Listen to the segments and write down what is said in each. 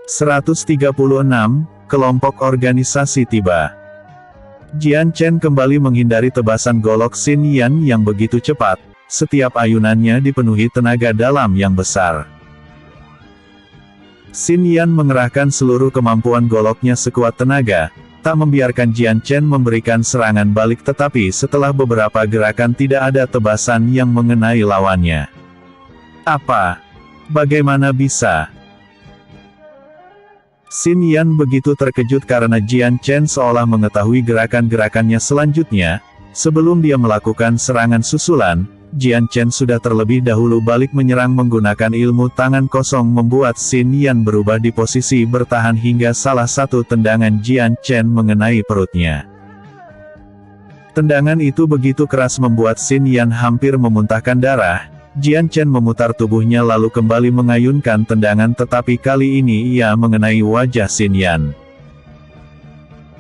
136, kelompok organisasi tiba. Jian Chen kembali menghindari tebasan golok Xin Yan yang begitu cepat, setiap ayunannya dipenuhi tenaga dalam yang besar. Xin Yan mengerahkan seluruh kemampuan goloknya sekuat tenaga, tak membiarkan Jian Chen memberikan serangan balik, tetapi setelah beberapa gerakan tidak ada tebasan yang mengenai lawannya. Apa? Bagaimana bisa? Xin Yan begitu terkejut karena Jian Chen seolah mengetahui gerakan-gerakannya selanjutnya. Sebelum dia melakukan serangan susulan, Jian Chen sudah terlebih dahulu balik menyerang menggunakan ilmu tangan kosong, membuat Xin Yan berubah di posisi bertahan hingga salah satu tendangan Jian Chen mengenai perutnya. Tendangan itu begitu keras membuat Xin Yan hampir memuntahkan darah. Jian Chen memutar tubuhnya lalu kembali mengayunkan tendangan, tetapi kali ini ia mengenai wajah Xin Yan.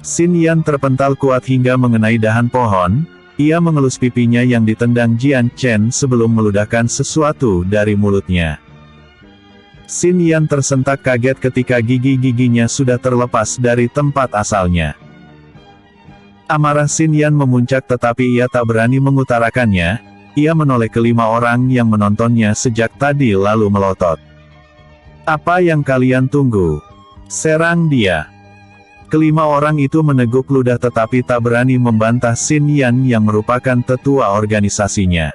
Xin Yan terpental kuat hingga mengenai dahan pohon. Ia mengelus pipinya yang ditendang Jian Chen sebelum meludahkan sesuatu dari mulutnya. Xin Yan tersentak kaget ketika gigi-giginya sudah terlepas dari tempat asalnya. Amarah Xin Yan memuncak, tetapi ia tak berani mengutarakannya. Ia menoleh ke 5 orang yang menontonnya sejak tadi lalu melotot. Apa yang kalian tunggu? Serang dia. Kelima orang itu meneguk ludah tetapi tak berani membantah Xin Yan yang merupakan tetua organisasinya.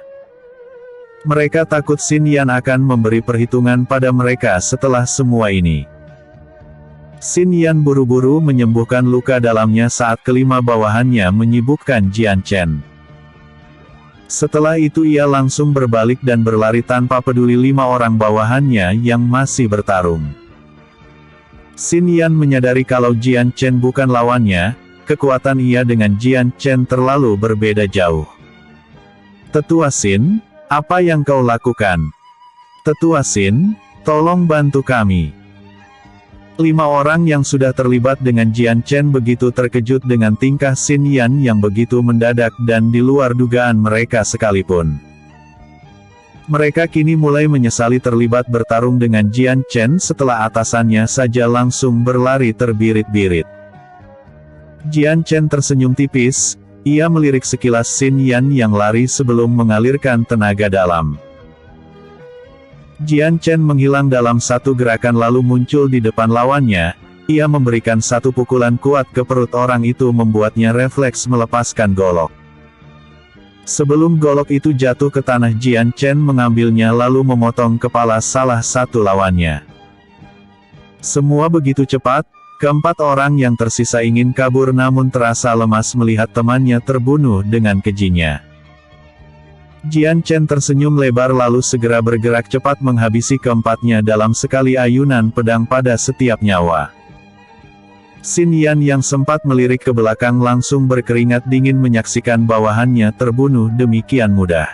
Mereka takut Xin Yan akan memberi perhitungan pada mereka setelah semua ini. Xin Yan buru-buru menyembuhkan luka dalamnya saat kelima bawahannya menyibukkan Jian Chen. Setelah itu ia langsung berbalik dan berlari tanpa peduli 5 orang bawahannya yang masih bertarung. Xin Yan menyadari kalau Jian Chen bukan lawannya, kekuatan ia dengan Jian Chen terlalu berbeda jauh. Tetua Xin, apa yang kau lakukan? Tetua Xin, tolong bantu kami. 5 orang yang sudah terlibat dengan Jian Chen begitu terkejut dengan tingkah Xin Yan yang begitu mendadak dan di luar dugaan mereka sekalipun. Mereka kini mulai menyesali terlibat bertarung dengan Jian Chen setelah atasannya saja langsung berlari terbirit-birit. Jian Chen tersenyum tipis, ia melirik sekilas Xin Yan yang lari sebelum mengalirkan tenaga dalam. Jian Chen menghilang dalam satu gerakan lalu muncul di depan lawannya. Ia memberikan satu pukulan kuat ke perut orang itu membuatnya refleks melepaskan golok. Sebelum golok itu jatuh ke tanah, Jian Chen mengambilnya lalu memotong kepala salah satu lawannya. Semua begitu cepat, keempat orang yang tersisa ingin kabur namun terasa lemas melihat temannya terbunuh dengan kejinya. Jian Chen tersenyum lebar lalu segera bergerak cepat menghabisi keempatnya dalam sekali ayunan pedang pada setiap nyawa. Xin Yan yang sempat melirik ke belakang langsung berkeringat dingin menyaksikan bawahannya terbunuh demikian mudah.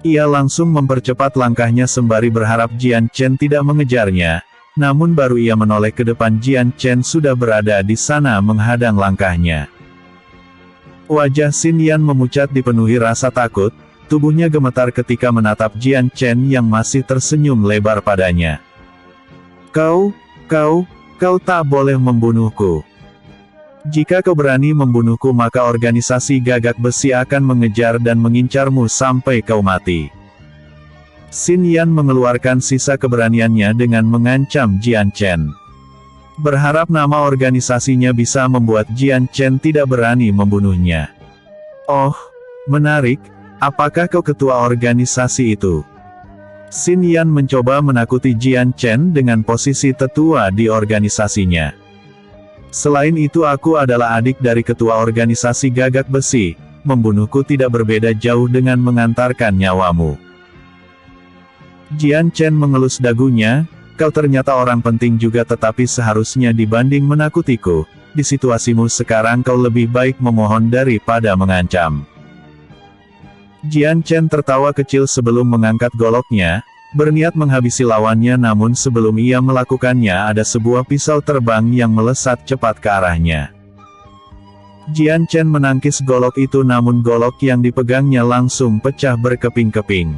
Ia langsung mempercepat langkahnya sembari berharap Jian Chen tidak mengejarnya, namun baru ia menoleh ke depan Jian Chen sudah berada di sana menghadang langkahnya. Wajah Xin Yan memucat dipenuhi rasa takut, tubuhnya gemetar ketika menatap Jian Chen yang masih tersenyum lebar padanya. Kau tak boleh membunuhku. Jika kau berani membunuhku maka organisasi Gagak Besi akan mengejar dan mengincarmu sampai kau mati. Xin Yan mengeluarkan sisa keberaniannya dengan mengancam Jian Chen. Berharap nama organisasinya bisa membuat Jian Chen tidak berani membunuhnya. Oh, menarik, apakah kau ketua organisasi itu? Xin Yan mencoba menakuti Jian Chen dengan posisi tetua di organisasinya. Selain itu aku adalah adik dari ketua organisasi Gagak Besi, membunuhku tidak berbeda jauh dengan mengantarkan nyawamu. Jian Chen mengelus dagunya. Kau ternyata orang penting juga tetapi seharusnya dibanding menakutiku, di situasimu sekarang kau lebih baik memohon daripada mengancam. Jian Chen tertawa kecil sebelum mengangkat goloknya, berniat menghabisi lawannya namun sebelum ia melakukannya ada sebuah pisau terbang yang melesat cepat ke arahnya. Jian Chen menangkis golok itu namun golok yang dipegangnya langsung pecah berkeping-keping.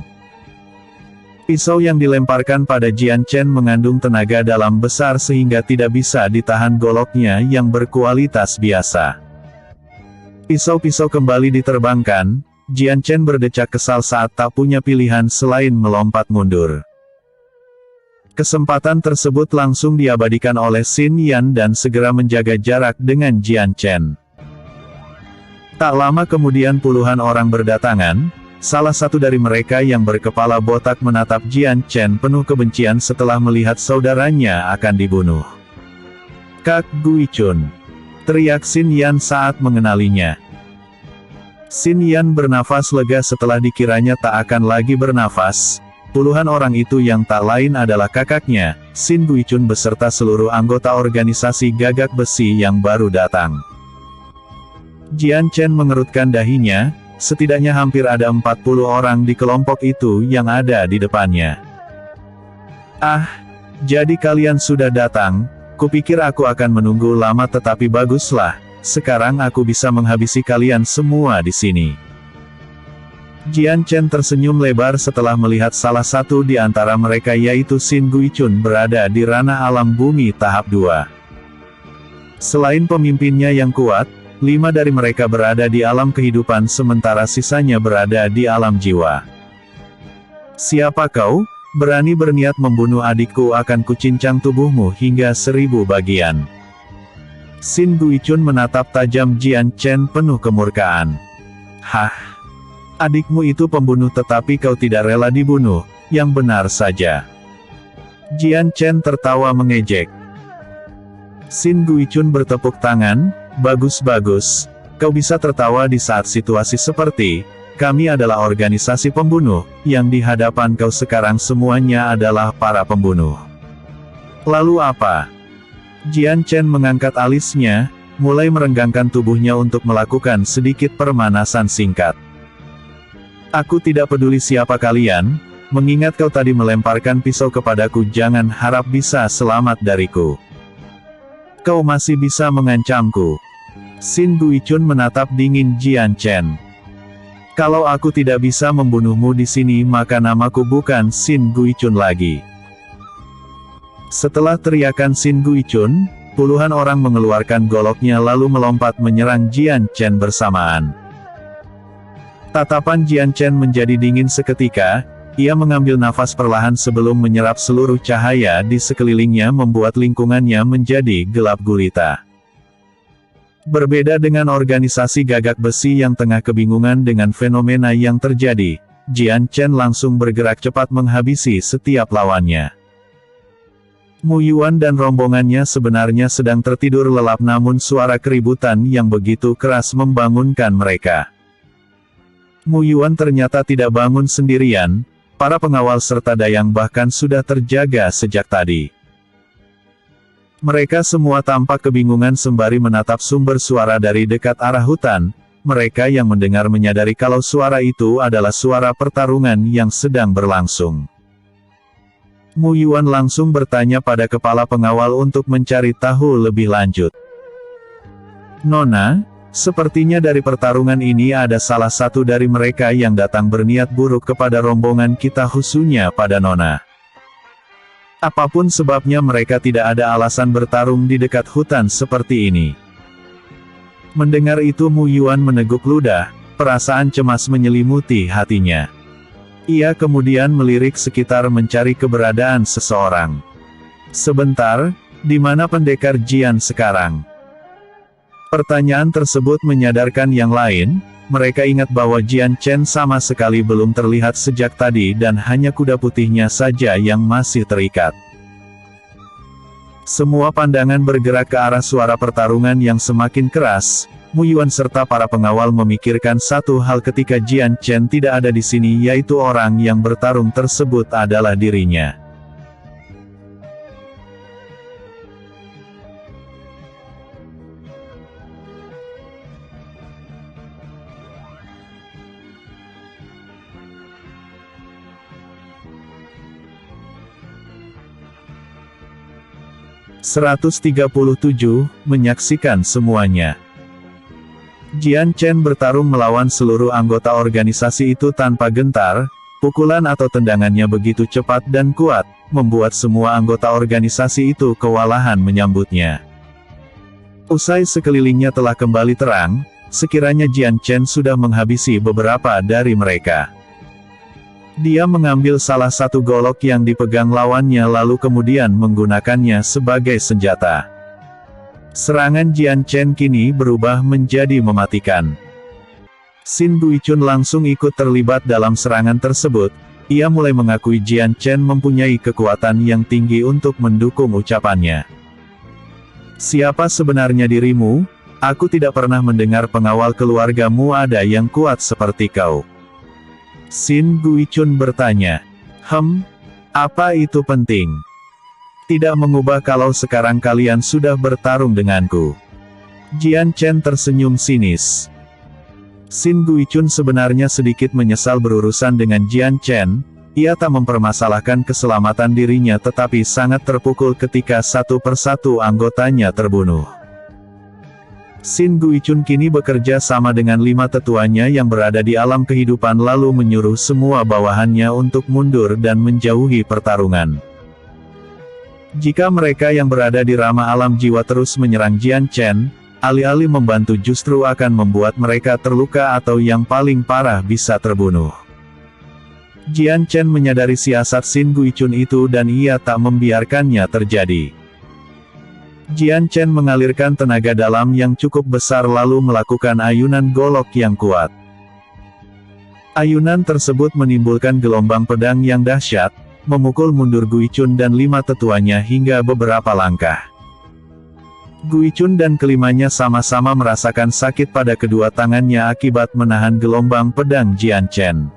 Pisau yang dilemparkan pada Jian Chen mengandung tenaga dalam besar sehingga tidak bisa ditahan goloknya yang berkualitas biasa. Pisau-pisau kembali diterbangkan, Jian Chen berdecak kesal saat tak punya pilihan selain melompat mundur. Kesempatan tersebut langsung diabadikan oleh Xin Yan dan segera menjaga jarak dengan Jian Chen. Tak lama kemudian puluhan orang berdatangan. Salah satu dari mereka yang berkepala botak menatap Jian Chen penuh kebencian setelah melihat saudaranya akan dibunuh. "Kak Guichun!" teriak Xin Yan saat mengenalinya. Xin Yan bernafas lega setelah dikiranya tak akan lagi bernafas. Puluhan orang itu yang tak lain adalah kakaknya, Xin Guichun beserta seluruh anggota organisasi Gagak Besi yang baru datang. Jian Chen mengerutkan dahinya. Setidaknya hampir ada 40 orang di kelompok itu yang ada di depannya. "Ah, jadi kalian sudah datang, kupikir aku akan menunggu lama tetapi baguslah, sekarang aku bisa menghabisi kalian semua di sini." Jian Chen tersenyum lebar setelah melihat salah satu di antara mereka yaitu Xin Guichun berada di ranah alam bumi tahap 2. Selain pemimpinnya yang kuat, 5 dari mereka berada di alam kehidupan sementara sisanya berada di alam jiwa. "Siapa kau? Berani berniat membunuh adikku, akan kucincang tubuhmu hingga 1000 bagian." Xin Guichun menatap tajam Jian Chen penuh kemurkaan. "Hah? Adikmu itu pembunuh tetapi kau tidak rela dibunuh, yang benar saja." Jian Chen tertawa mengejek. Xin Guichun bertepuk tangan. "Bagus-bagus, kau bisa tertawa di saat situasi seperti, kami adalah organisasi pembunuh, yang di hadapan kau sekarang semuanya adalah para pembunuh. Lalu apa?" Jian Chen mengangkat alisnya, mulai merenggangkan tubuhnya untuk melakukan sedikit permanasan singkat. "Aku tidak peduli siapa kalian, mengingat kau tadi melemparkan pisau kepadaku, jangan harap bisa selamat dariku. Kau masih bisa mengancamku." Xin Guichun menatap dingin Jian Chen. "Kalau aku tidak bisa membunuhmu di sini maka namaku bukan Xin Guichun lagi." Setelah teriakan Xin Guichun, puluhan orang mengeluarkan goloknya lalu melompat menyerang Jian Chen bersamaan. Tatapan Jian Chen menjadi dingin seketika. Ia mengambil nafas perlahan sebelum menyerap seluruh cahaya di sekelilingnya membuat lingkungannya menjadi gelap gulita. Berbeda dengan organisasi Gagak Besi yang tengah kebingungan dengan fenomena yang terjadi, Jian Chen langsung bergerak cepat menghabisi setiap lawannya. Mu Yuan dan rombongannya sebenarnya sedang tertidur lelap namun suara keributan yang begitu keras membangunkan mereka. Mu Yuan ternyata tidak bangun sendirian. Para pengawal serta dayang bahkan sudah terjaga sejak tadi. Mereka semua tampak kebingungan sembari menatap sumber suara dari dekat arah hutan. Mereka yang mendengar menyadari kalau suara itu adalah suara pertarungan yang sedang berlangsung. Mu Yuan langsung bertanya pada kepala pengawal untuk mencari tahu lebih lanjut. "Nona, sepertinya dari pertarungan ini ada salah satu dari mereka yang datang berniat buruk kepada rombongan kita, khususnya pada Nona. Apapun sebabnya mereka tidak ada alasan bertarung di dekat hutan seperti ini." Mendengar itu Mu Yuan meneguk ludah, perasaan cemas menyelimuti hatinya. Ia kemudian melirik sekitar mencari keberadaan seseorang. "Sebentar, di mana pendekar Jian sekarang?" Pertanyaan tersebut menyadarkan yang lain. Mereka ingat bahwa Jian Chen sama sekali belum terlihat sejak tadi dan hanya kuda putihnya saja yang masih terikat. Semua pandangan bergerak ke arah suara pertarungan yang semakin keras. Mu Yuan serta para pengawal memikirkan satu hal ketika Jian Chen tidak ada di sini, yaitu orang yang bertarung tersebut adalah dirinya. (137) Menyaksikan semuanya. Jian Chen bertarung melawan seluruh anggota organisasi itu tanpa gentar. Pukulan atau tendangannya begitu cepat dan kuat, membuat semua anggota organisasi itu kewalahan menyambutnya. Usai sekelilingnya telah kembali terang, sekiranya Jian Chen sudah menghabisi beberapa dari mereka. Dia mengambil salah satu golok yang dipegang lawannya lalu kemudian menggunakannya sebagai senjata. Serangan Jian Chen kini berubah menjadi mematikan. Xin Guichun langsung ikut terlibat dalam serangan tersebut. Ia mulai mengakui Jian Chen mempunyai kekuatan yang tinggi untuk mendukung ucapannya. Siapa sebenarnya dirimu? Aku tidak pernah mendengar pengawal keluargamu ada yang kuat seperti kau. Xin Guichun bertanya. Apa itu penting? Tidak mengubah kalau sekarang kalian sudah bertarung denganku. Jian Chen tersenyum sinis. Xin Guichun sebenarnya sedikit menyesal berurusan dengan Jian Chen. Ia tak mempermasalahkan keselamatan dirinya tetapi sangat terpukul ketika satu persatu anggotanya terbunuh. Xin Guichun kini bekerja sama dengan 5 tetuanya yang berada di alam kehidupan lalu menyuruh semua bawahannya untuk mundur dan menjauhi pertarungan. Jika mereka yang berada di ramah alam jiwa terus menyerang Jian Chen, alih-alih membantu justru akan membuat mereka terluka atau yang paling parah bisa terbunuh. Jian Chen menyadari siasat Xin Guichun itu dan ia tak membiarkannya terjadi. Jian Chen mengalirkan tenaga dalam yang cukup besar lalu melakukan ayunan golok yang kuat. Ayunan tersebut menimbulkan gelombang pedang yang dahsyat, memukul mundur Guichun dan 5 tetuanya hingga beberapa langkah. Guichun dan kelimanya sama-sama merasakan sakit pada kedua tangannya akibat menahan gelombang pedang Jian Chen.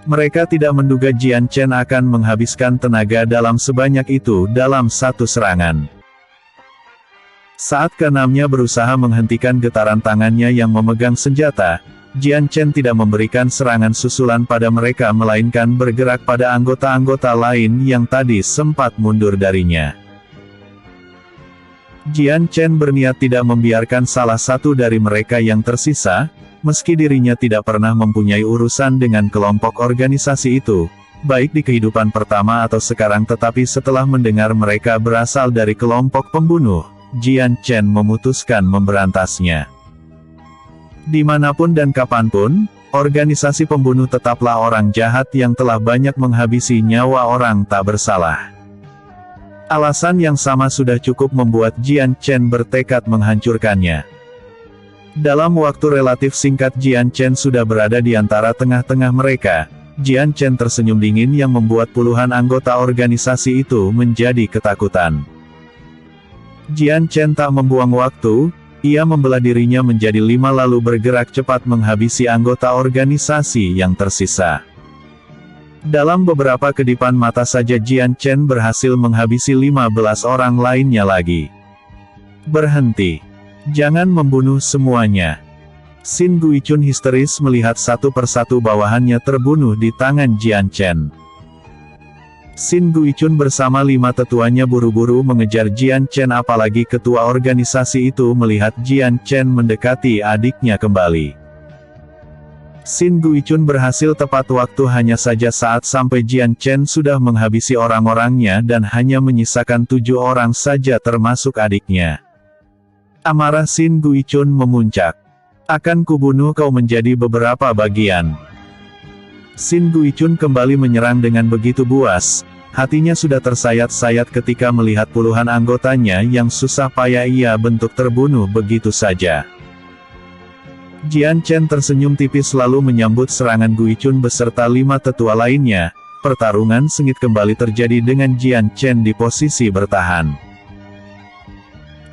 Mereka tidak menduga Jian Chen akan menghabiskan tenaga dalam sebanyak itu dalam satu serangan. Saat keenamnya berusaha menghentikan getaran tangannya yang memegang senjata, Jian Chen tidak memberikan serangan susulan pada mereka melainkan bergerak pada anggota-anggota lain yang tadi sempat mundur darinya. Jian Chen berniat tidak membiarkan salah satu dari mereka yang tersisa, meski dirinya tidak pernah mempunyai urusan dengan kelompok organisasi itu, baik di kehidupan pertama atau sekarang tetapi setelah mendengar mereka berasal dari kelompok pembunuh, Jian Chen memutuskan memberantasnya. Dimanapun dan kapanpun, organisasi pembunuh tetaplah orang jahat yang telah banyak menghabisi nyawa orang tak bersalah. Alasan yang sama sudah cukup membuat Jian Chen bertekad menghancurkannya. Dalam waktu relatif singkat Jian Chen sudah berada di antara tengah-tengah mereka. Jian Chen tersenyum dingin yang membuat puluhan anggota organisasi itu menjadi ketakutan. Jian Chen tak membuang waktu, ia membelah dirinya menjadi 5 lalu bergerak cepat menghabisi anggota organisasi yang tersisa. Dalam beberapa kedipan mata saja Jian Chen berhasil menghabisi 15 orang lainnya lagi. Berhenti. Jangan membunuh semuanya. Xin Guichun histeris melihat satu persatu bawahannya terbunuh di tangan Jian Chen. Xin Guichun bersama 5 tetuanya buru-buru mengejar Jian Chen apalagi ketua organisasi itu melihat Jian Chen mendekati adiknya kembali. Xin Guichun berhasil tepat waktu hanya saja saat sampai Jian Chen sudah menghabisi orang-orangnya dan hanya menyisakan 7 orang saja termasuk adiknya. Amarah Xin Guichun memuncak. Akan kubunuh kau menjadi beberapa bagian. Xin Guichun kembali menyerang dengan begitu buas, hatinya sudah tersayat-sayat ketika melihat puluhan anggotanya yang susah payah ia bentuk terbunuh begitu saja. Jian Chen tersenyum tipis lalu menyambut serangan Guichun beserta 5 tetua lainnya. Pertarungan sengit kembali terjadi dengan Jian Chen di posisi bertahan.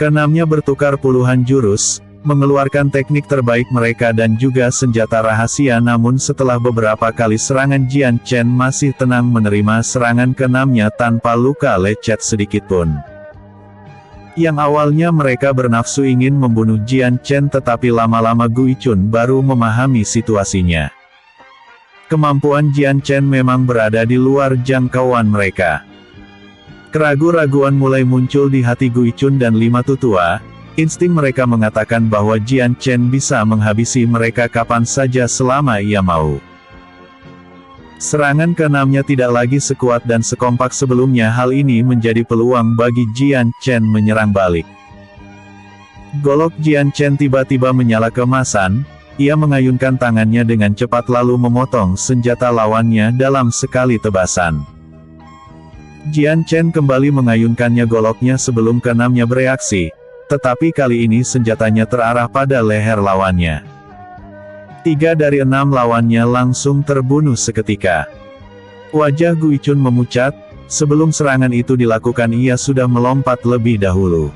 Keenamnya bertukar puluhan jurus, mengeluarkan teknik terbaik mereka dan juga senjata rahasia namun setelah beberapa kali serangan Jian Chen masih tenang menerima serangan keenamnya tanpa luka lecet sedikitpun. Yang awalnya mereka bernafsu ingin membunuh Jian Chen tetapi lama-lama Guichun baru memahami situasinya. Kemampuan Jian Chen memang berada di luar jangkauan mereka. Keraguan-raguan mulai muncul di hati Guichun dan 5 tetua, insting mereka mengatakan bahwa Jian Chen bisa menghabisi mereka kapan saja selama ia mau. Serangan keenamnya tidak lagi sekuat dan sekompak sebelumnya. Hal ini menjadi peluang bagi Jian Chen menyerang balik. Golok Jian Chen tiba-tiba menyala keemasan. Ia mengayunkan tangannya dengan cepat lalu memotong senjata lawannya dalam sekali tebasan. Jian Chen kembali mengayunkannya goloknya sebelum keenamnya bereaksi, tetapi kali ini senjatanya terarah pada leher lawannya. 3 dari 6 lawannya langsung terbunuh seketika. Wajah Guichun memucat, sebelum serangan itu dilakukan ia sudah melompat lebih dahulu.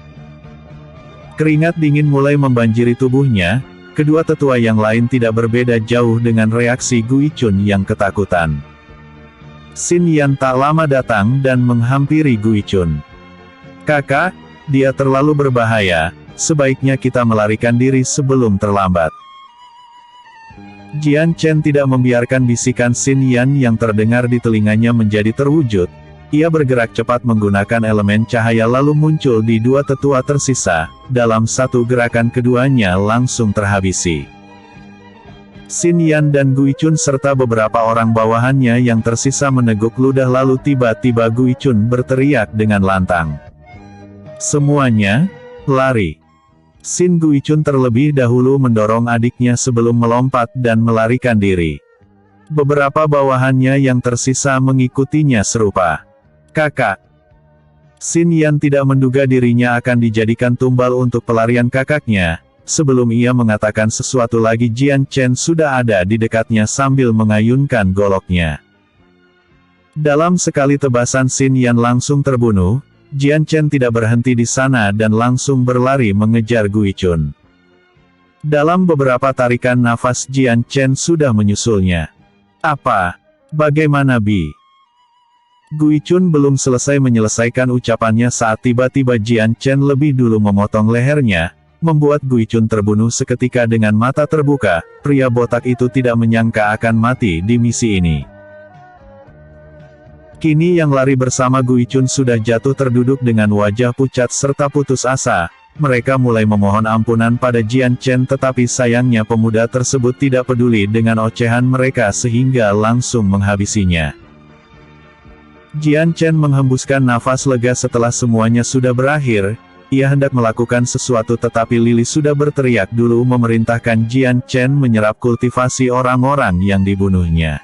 Keringat dingin mulai membanjiri tubuhnya, kedua tetua yang lain tidak berbeda jauh dengan reaksi Guichun yang ketakutan. Xin Yan tak lama datang dan menghampiri Guichun. "Kakak, dia terlalu berbahaya, sebaiknya kita melarikan diri sebelum terlambat." Jian Chen tidak membiarkan bisikan Xin Yan yang terdengar di telinganya menjadi terwujud. Ia bergerak cepat menggunakan elemen cahaya lalu muncul di 2 tetua tersisa, dalam satu gerakan keduanya langsung terhabisi. Xin Yan dan Guichun serta beberapa orang bawahannya yang tersisa meneguk ludah lalu tiba-tiba Guichun berteriak dengan lantang. "Semuanya, lari!" Xin Guichun terlebih dahulu mendorong adiknya sebelum melompat dan melarikan diri. Beberapa bawahannya yang tersisa mengikutinya serupa. "Kakak!" Xin Yan tidak menduga dirinya akan dijadikan tumbal untuk pelarian kakaknya. Sebelum ia mengatakan sesuatu lagi Jian Chen sudah ada di dekatnya sambil mengayunkan goloknya. Dalam sekali tebasan Xin Yan langsung terbunuh. Jian Chen tidak berhenti di sana dan langsung berlari mengejar Guichun. Dalam beberapa tarikan nafas Jian Chen sudah menyusulnya. "Apa? Bagaimana Bi?" Guichun belum selesai menyelesaikan ucapannya saat tiba-tiba Jian Chen lebih dulu memotong lehernya, membuat Guichun terbunuh seketika dengan mata terbuka. Pria botak itu tidak menyangka akan mati di misi ini. Kini yang lari bersama Guichun sudah jatuh terduduk dengan wajah pucat serta putus asa. Mereka mulai memohon ampunan pada Jian Chen tetapi sayangnya pemuda tersebut tidak peduli dengan ocehan mereka sehingga langsung menghabisinya. Jian Chen menghembuskan nafas lega setelah semuanya sudah berakhir. Ia hendak melakukan sesuatu tetapi Lili sudah berteriak dulu memerintahkan Jian Chen menyerap kultivasi orang-orang yang dibunuhnya.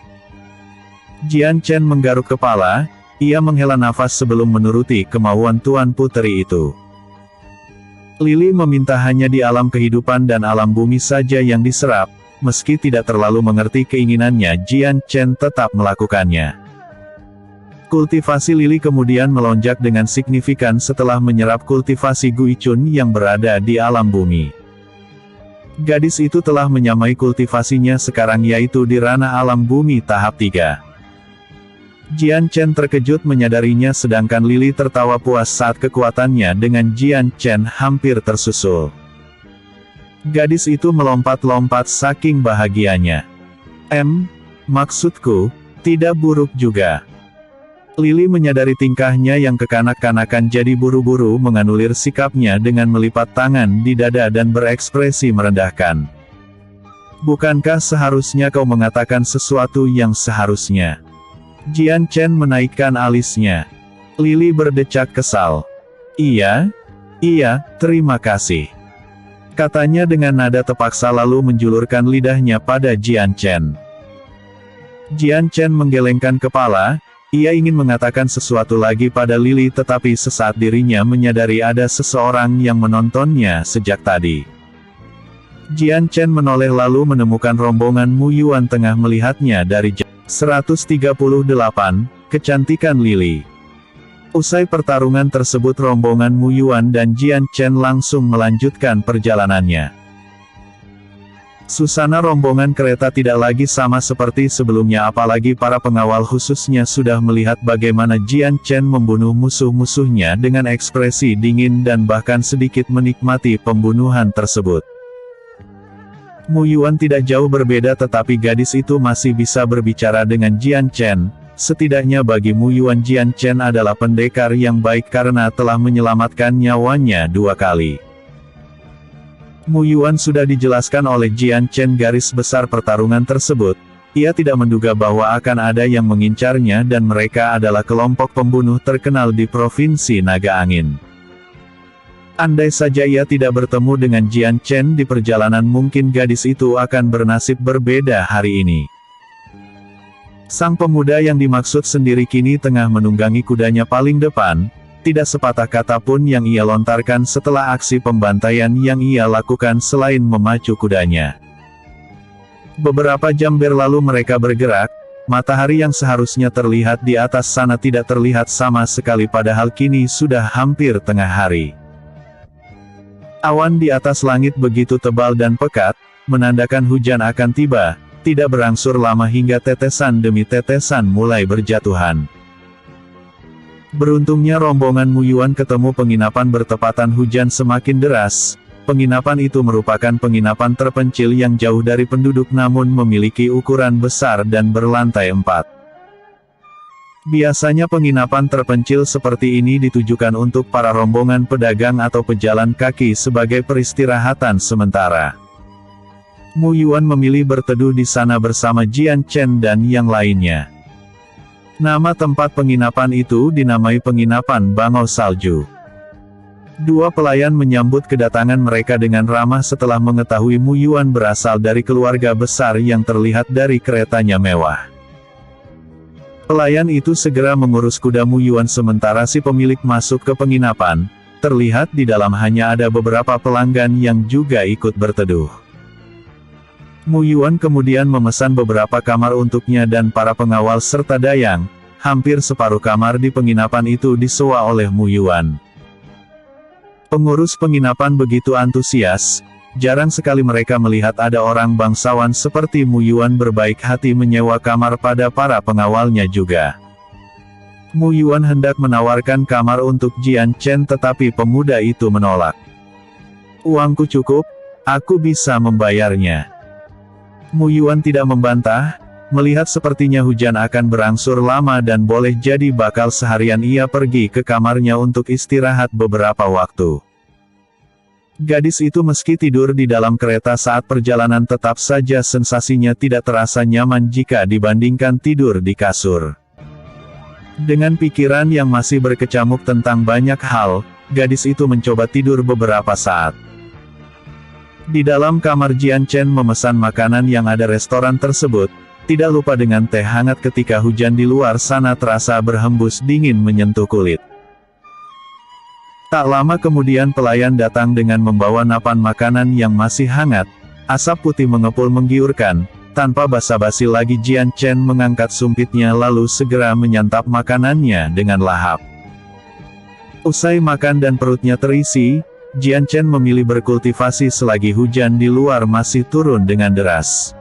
Jian Chen menggaruk kepala, ia menghela nafas sebelum menuruti kemauan Tuan Puteri itu. Lili meminta hanya di alam kehidupan dan alam bumi saja yang diserap, meski tidak terlalu mengerti keinginannya Jian Chen tetap melakukannya. Kultivasi Lili kemudian melonjak dengan signifikan setelah menyerap kultivasi Guichun yang berada di alam bumi. Gadis itu telah menyamai kultivasinya sekarang yaitu di ranah alam bumi tahap 3. Jian Chen terkejut menyadarinya sedangkan Lili tertawa puas saat kekuatannya dengan Jian Chen hampir tersusul. Gadis itu melompat-lompat saking bahagianya. Maksudku, tidak buruk juga." Lili menyadari tingkahnya yang kekanak-kanakan jadi buru-buru menganulir sikapnya dengan melipat tangan di dada dan berekspresi merendahkan. "Bukankah seharusnya kau mengatakan sesuatu yang seharusnya?" Jian Chen menaikkan alisnya. Lili berdecak kesal. Iya, terima kasih," katanya dengan nada terpaksa lalu menjulurkan lidahnya pada Jian Chen. Jian Chen menggelengkan kepala, ia ingin mengatakan sesuatu lagi pada Lili tetapi sesaat dirinya menyadari ada seseorang yang menontonnya sejak tadi. Jian Chen menoleh lalu menemukan rombongan Mu Yuan tengah melihatnya dari jauh. 138, Kecantikan Lili. Usai pertarungan tersebut rombongan Mu Yuan dan Jian Chen langsung melanjutkan perjalanannya. Susana rombongan kereta tidak lagi sama seperti sebelumnya apalagi para pengawal khususnya sudah melihat bagaimana Jian Chen membunuh musuh-musuhnya dengan ekspresi dingin dan bahkan sedikit menikmati pembunuhan tersebut. Mu Yuan tidak jauh berbeda tetapi gadis itu masih bisa berbicara dengan Jian Chen. Setidaknya bagi Mu Yuan Jian Chen adalah pendekar yang baik karena telah menyelamatkan nyawanya 2 kali. Mu Yuan sudah dijelaskan oleh Jian Chen garis besar pertarungan tersebut. Ia tidak menduga bahwa akan ada yang mengincarnya dan mereka adalah kelompok pembunuh terkenal di Provinsi Naga Angin. Andai saja ia tidak bertemu dengan Jian Chen di perjalanan, mungkin gadis itu akan bernasib berbeda hari ini. Sang pemuda yang dimaksud sendiri kini tengah menunggangi kudanya paling depan, tidak sepatah kata pun yang ia lontarkan setelah aksi pembantaian yang ia lakukan selain memacu kudanya. Beberapa jam berlalu mereka bergerak, matahari yang seharusnya terlihat di atas sana tidak terlihat sama sekali padahal kini sudah hampir tengah hari. Awan di atas langit begitu tebal dan pekat, menandakan hujan akan tiba, tidak berangsur lama hingga tetesan demi tetesan mulai berjatuhan. Beruntungnya rombongan Mu Yuan ketemu penginapan bertepatan hujan semakin deras. Penginapan itu merupakan penginapan terpencil yang jauh dari penduduk namun memiliki ukuran besar dan berlantai 4. Biasanya penginapan terpencil seperti ini ditujukan untuk para rombongan pedagang atau pejalan kaki sebagai peristirahatan sementara. Mu Yuan memilih berteduh di sana bersama Jian Chen dan yang lainnya. Nama tempat penginapan itu dinamai Penginapan Bangau Salju. Dua pelayan menyambut kedatangan mereka dengan ramah setelah mengetahui Mu Yuan berasal dari keluarga besar yang terlihat dari keretanya mewah. Pelayan itu segera mengurus kuda Mu Yuan sementara si pemilik masuk ke penginapan. Terlihat di dalam hanya ada beberapa pelanggan yang juga ikut berteduh. Mu Yuan kemudian memesan beberapa kamar untuknya dan para pengawal serta dayang. Hampir separuh kamar di penginapan itu disewa oleh Mu Yuan. Pengurus penginapan begitu antusias, jarang sekali mereka melihat ada orang bangsawan seperti Mu Yuan berbaik hati menyewa kamar pada para pengawalnya juga. Mu Yuan hendak menawarkan kamar untuk Jian Chen tetapi pemuda itu menolak. "Uangku cukup, aku bisa membayarnya." Mu Yuan tidak membantah, melihat sepertinya hujan akan berangsur lama dan boleh jadi bakal seharian ia pergi ke kamarnya untuk istirahat beberapa waktu. Gadis itu meski tidur di dalam kereta saat perjalanan tetap saja sensasinya tidak terasa nyaman jika dibandingkan tidur di kasur. Dengan pikiran yang masih berkecamuk tentang banyak hal, gadis itu mencoba tidur beberapa saat. Di dalam kamar Jian Chen memesan makanan yang ada restoran tersebut, tidak lupa dengan teh hangat ketika hujan di luar sana terasa berhembus dingin menyentuh kulit. Tak lama kemudian pelayan datang dengan membawa napan makanan yang masih hangat, asap putih mengepul menggiurkan, tanpa basa-basi lagi Jian Chen mengangkat sumpitnya lalu segera menyantap makanannya dengan lahap. Usai makan dan perutnya terisi, Jian Chen memilih berkultivasi selagi hujan di luar masih turun dengan deras.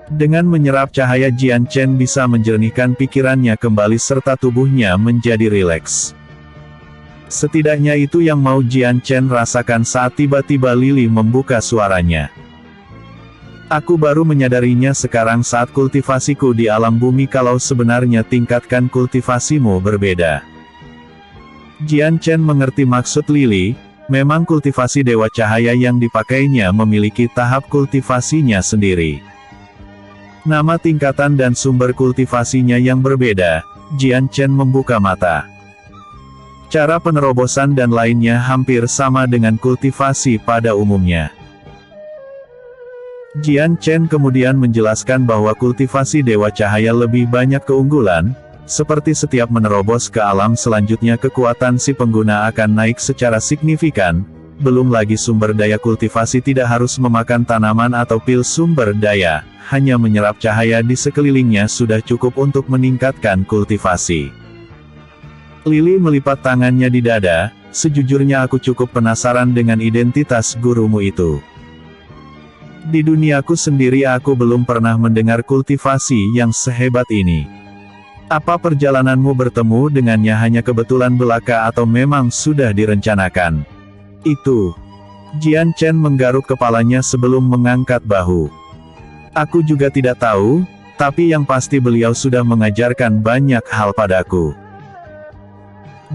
Dengan menyerap cahaya Jian Chen bisa menjernihkan pikirannya kembali serta tubuhnya menjadi rileks. Setidaknya itu yang mau Jian Chen rasakan saat tiba-tiba Lili membuka suaranya. "Aku baru menyadarinya sekarang saat kultivasiku di alam bumi kalau sebenarnya tingkatkan kultivasimu berbeda." Jian Chen mengerti maksud Lili, memang kultivasi Dewa Cahaya yang dipakainya memiliki tahap kultivasinya sendiri. Nama tingkatan dan sumber kultivasinya yang berbeda, Jian Chen membuka mata. Cara penerobosan dan lainnya hampir sama dengan kultivasi pada umumnya. Jian Chen kemudian menjelaskan bahwa kultivasi Dewa Cahaya lebih banyak keunggulan, seperti setiap menerobos ke alam selanjutnya kekuatan si pengguna akan naik secara signifikan, belum lagi sumber daya kultivasi tidak harus memakan tanaman atau pil sumber daya. Hanya menyerap cahaya di sekelilingnya sudah cukup untuk meningkatkan kultivasi. Lili melipat tangannya di dada, "Sejujurnya aku cukup penasaran dengan identitas gurumu itu. Di duniaku sendiri aku belum pernah mendengar kultivasi yang sehebat ini. Apa perjalananmu bertemu dengannya hanya kebetulan belaka atau memang sudah direncanakan?" "Itu." Jian Chen menggaruk kepalanya sebelum mengangkat bahu. "Aku juga tidak tahu, tapi yang pasti beliau sudah mengajarkan banyak hal padaku."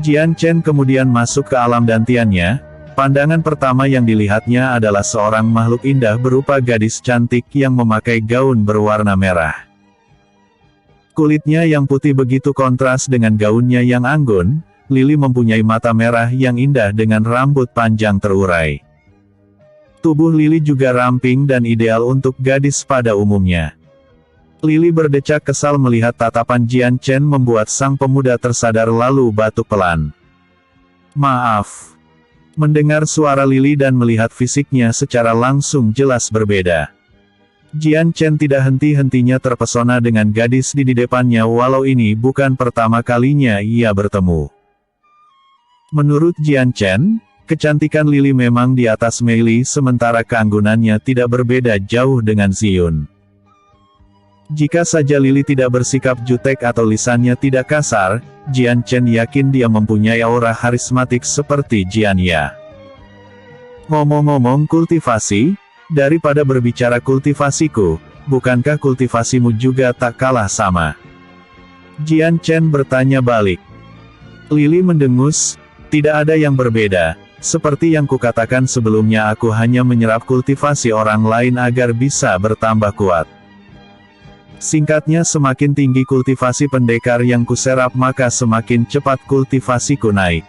Jian Chen kemudian masuk ke alam dantiannya, Pandangan pertama yang dilihatnya adalah seorang makhluk indah berupa gadis cantik yang memakai gaun berwarna merah. Kulitnya yang putih begitu kontras dengan gaunnya yang anggun. Lily mempunyai mata merah yang indah dengan rambut panjang terurai. Tubuh Lily juga ramping dan ideal untuk gadis pada umumnya. Lily berdecak kesal melihat tatapan Jian Chen membuat sang pemuda tersadar lalu batuk pelan. Maaf. Mendengar suara Lily dan melihat fisiknya secara langsung jelas berbeda. Jian Chen tidak henti-hentinya terpesona dengan gadis di depannya walau ini bukan pertama kalinya ia bertemu. Menurut Jian Chen, kecantikan Lily memang di atas Mei Li sementara keanggunannya tidak berbeda jauh dengan Ziyun. Jika saja Lily tidak bersikap jutek atau lisannya tidak kasar, Jian Chen yakin dia mempunyai aura karismatik seperti Jian Ya. Ngomong-ngomong kultivasi, daripada berbicara kultivasiku, bukankah kultivasimu juga tak kalah sama? Jian Chen bertanya balik. Lily mendengus, tidak ada yang berbeda, seperti yang kukatakan sebelumnya aku hanya menyerap kultivasi orang lain agar bisa bertambah kuat. Singkatnya semakin tinggi kultivasi pendekar yang kuserap maka semakin cepat kultivasiku naik.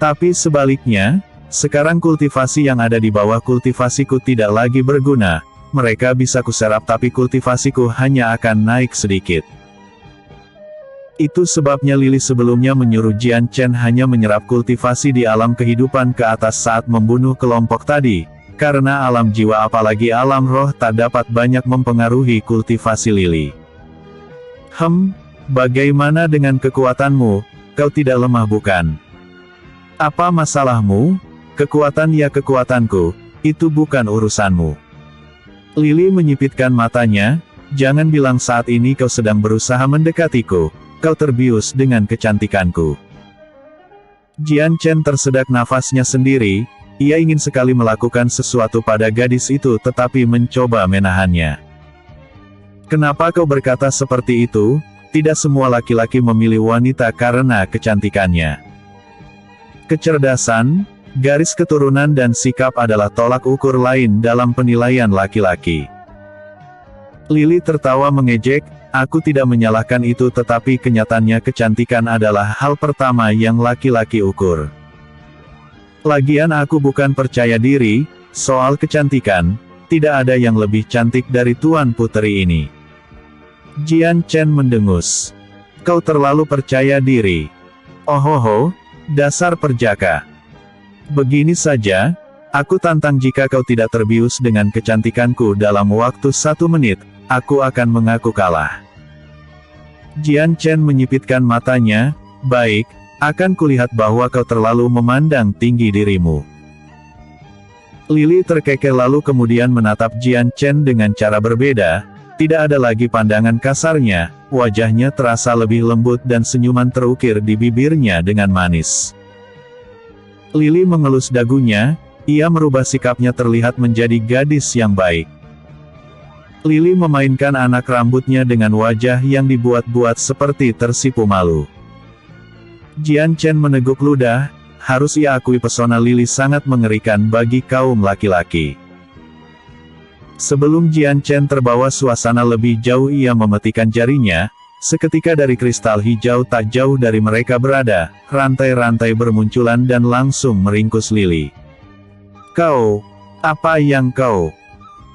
Tapi sebaliknya, sekarang kultivasi yang ada di bawah kultivasiku tidak lagi berguna, mereka bisa kuserap tapi kultivasiku hanya akan naik sedikit. Itu sebabnya Lily sebelumnya menyuruh Jian Chen hanya menyerap kultivasi di alam kehidupan ke atas saat membunuh kelompok tadi. Karena alam jiwa apalagi alam roh tak dapat banyak mempengaruhi kultivasi Lily. Bagaimana dengan kekuatanmu? Kau tidak lemah bukan? Apa masalahmu? Kekuatan ya kekuatanku, itu bukan urusanmu. Lily menyipitkan matanya, jangan bilang saat ini kau sedang berusaha mendekatiku, kau terbius dengan kecantikanku. Jian Chen tersedak nafasnya sendiri. Ia ingin sekali melakukan sesuatu pada gadis itu tetapi mencoba menahannya. Kenapa kau berkata seperti itu? Tidak semua laki-laki memilih wanita karena kecantikannya. Kecerdasan, garis keturunan dan sikap adalah tolak ukur lain dalam penilaian laki-laki. Lily tertawa mengejek, aku tidak menyalahkan itu tetapi kenyataannya kecantikan adalah hal pertama yang laki-laki ukur. Lagian aku bukan percaya diri, soal kecantikan, tidak ada yang lebih cantik dari Tuan Puteri ini. Jian Chen mendengus. Kau terlalu percaya diri. Ohoho, dasar perjaka. Begini saja, aku tantang jika kau tidak terbius dengan kecantikanku dalam waktu 1 menit, aku akan mengaku kalah. Jian Chen menyipitkan matanya, baik. Akan kulihat bahwa kau terlalu memandang tinggi dirimu. Lily terkekeh lalu kemudian menatap Jian Chen dengan cara berbeda, tidak ada lagi pandangan kasarnya, wajahnya terasa lebih lembut dan senyuman terukir di bibirnya dengan manis. Lily mengelus dagunya, ia merubah sikapnya terlihat menjadi gadis yang baik. Lily memainkan anak rambutnya dengan wajah yang dibuat-buat seperti tersipu malu. Jian Chen meneguk ludah, harus ia akui pesona Lily sangat mengerikan bagi kaum laki-laki. Sebelum Jian Chen terbawa suasana lebih jauh ia memetikan jarinya, seketika dari kristal hijau tak jauh dari mereka berada, rantai-rantai bermunculan dan langsung meringkus Lily. Kau, apa yang kau?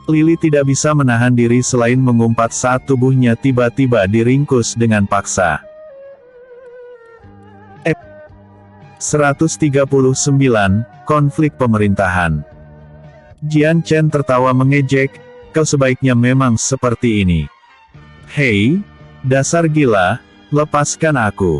Lily tidak bisa menahan diri selain mengumpat saat tubuhnya tiba-tiba diringkus dengan paksa. 139, Konflik Pemerintahan. Jian Chen tertawa mengejek, kau sebaiknya memang seperti ini. Hei, dasar gila, lepaskan aku.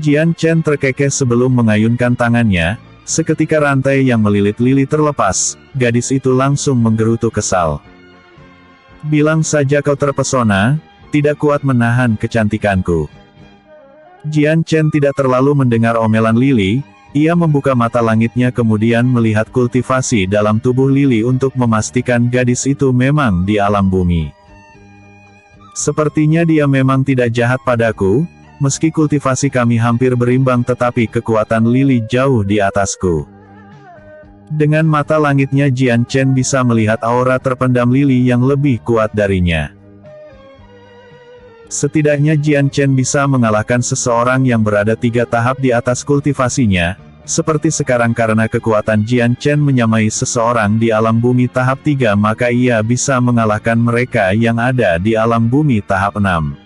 Jian Chen terkekeh sebelum mengayunkan tangannya, seketika rantai yang melilit Lily terlepas, gadis itu langsung menggerutu kesal. Bilang saja kau terpesona, tidak kuat menahan kecantikanku. Jian Chen tidak terlalu mendengar omelan Lily, ia membuka mata langitnya kemudian melihat kultivasi dalam tubuh Lily untuk memastikan gadis itu memang di alam bumi. Sepertinya dia memang tidak jahat padaku, Meski kultivasi kami hampir berimbang tetapi kekuatan Lily jauh di atasku. Dengan mata langitnya Jian Chen bisa melihat aura terpendam Lily yang lebih kuat darinya. Setidaknya Jian Chen bisa mengalahkan seseorang yang berada 3 tahap di atas kultivasinya, seperti sekarang karena kekuatan Jian Chen menyamai seseorang di alam bumi tahap 3 maka ia bisa mengalahkan mereka yang ada di alam bumi tahap 6.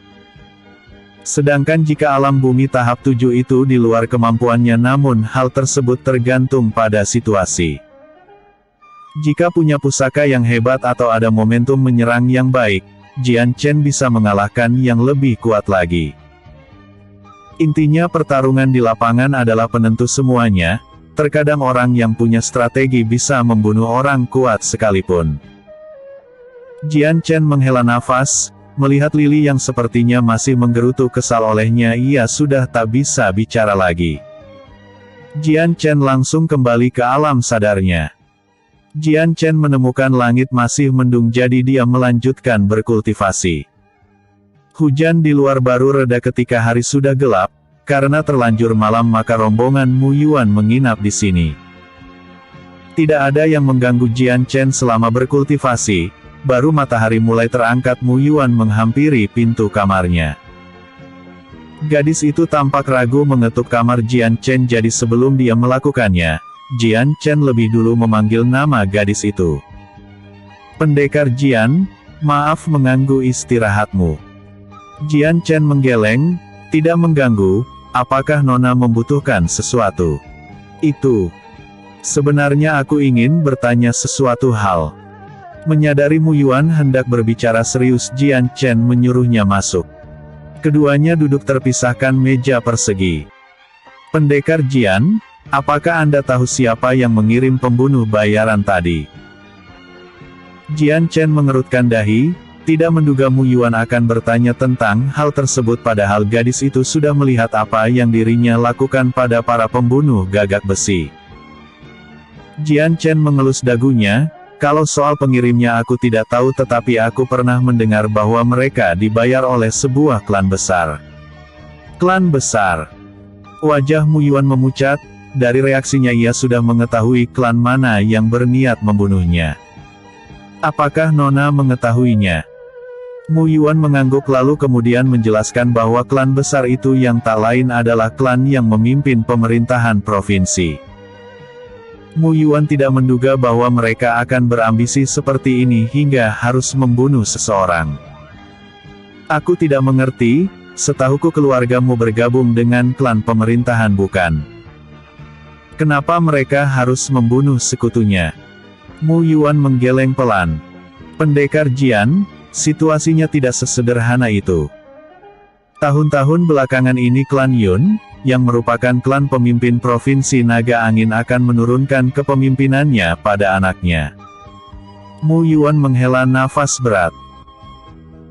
Sedangkan jika alam bumi tahap 7 itu di luar kemampuannya namun hal tersebut tergantung pada situasi. Jika punya pusaka yang hebat atau ada momentum menyerang yang baik, Jian Chen bisa mengalahkan yang lebih kuat lagi. Intinya pertarungan di lapangan adalah penentu semuanya, terkadang orang yang punya strategi bisa membunuh orang kuat sekalipun. Jian Chen menghela nafas. Melihat Lily yang sepertinya masih menggerutu kesal olehnya ia sudah tak bisa bicara lagi. Jian Chen langsung kembali ke alam sadarnya. Jian Chen menemukan langit masih mendung jadi dia melanjutkan berkultivasi. Hujan di luar baru reda ketika hari sudah gelap, karena terlanjur malam maka rombongan Mu Yuan menginap di sini. Tidak ada yang mengganggu Jian Chen selama berkultivasi. Baru matahari mulai terangkat Mu Yuan menghampiri pintu kamarnya. Gadis itu tampak ragu mengetuk kamar Jian Chen jadi sebelum dia melakukannya, Jian Chen lebih dulu memanggil nama gadis itu. Pendekar Jian, maaf mengganggu istirahatmu. Jian Chen menggeleng, tidak mengganggu, apakah Nona membutuhkan sesuatu? Itu. Sebenarnya aku ingin bertanya sesuatu hal. Menyadari Mu Yuan hendak berbicara serius Jian Chen menyuruhnya masuk. Keduanya duduk terpisahkan meja persegi. Pendekar Jian, apakah Anda tahu siapa yang mengirim pembunuh bayaran tadi? Jian Chen mengerutkan dahi, tidak menduga Mu Yuan akan bertanya tentang hal tersebut padahal gadis itu sudah melihat apa yang dirinya lakukan pada para pembunuh gagak besi. Jian Chen mengelus dagunya. Kalau soal pengirimnya aku tidak tahu tetapi aku pernah mendengar bahwa mereka dibayar oleh sebuah klan besar. Klan besar. Wajah Mu Yuan memucat, dari reaksinya ia sudah mengetahui klan mana yang berniat membunuhnya. Apakah Nona mengetahuinya? Mu Yuan mengangguk lalu kemudian menjelaskan bahwa klan besar itu yang tak lain adalah klan yang memimpin pemerintahan provinsi. Mu Yuan tidak menduga bahwa mereka akan berambisi seperti ini hingga harus membunuh seseorang. Aku tidak mengerti, setahuku keluargamu bergabung dengan klan pemerintahan bukan? Kenapa mereka harus membunuh sekutunya? Mu Yuan menggeleng pelan. Pendekar Jian, situasinya tidak sesederhana itu. Tahun-tahun belakangan ini klan Yun, yang merupakan klan pemimpin provinsi Naga Angin akan menurunkan kepemimpinannya pada anaknya. Mu Yuan menghela nafas berat.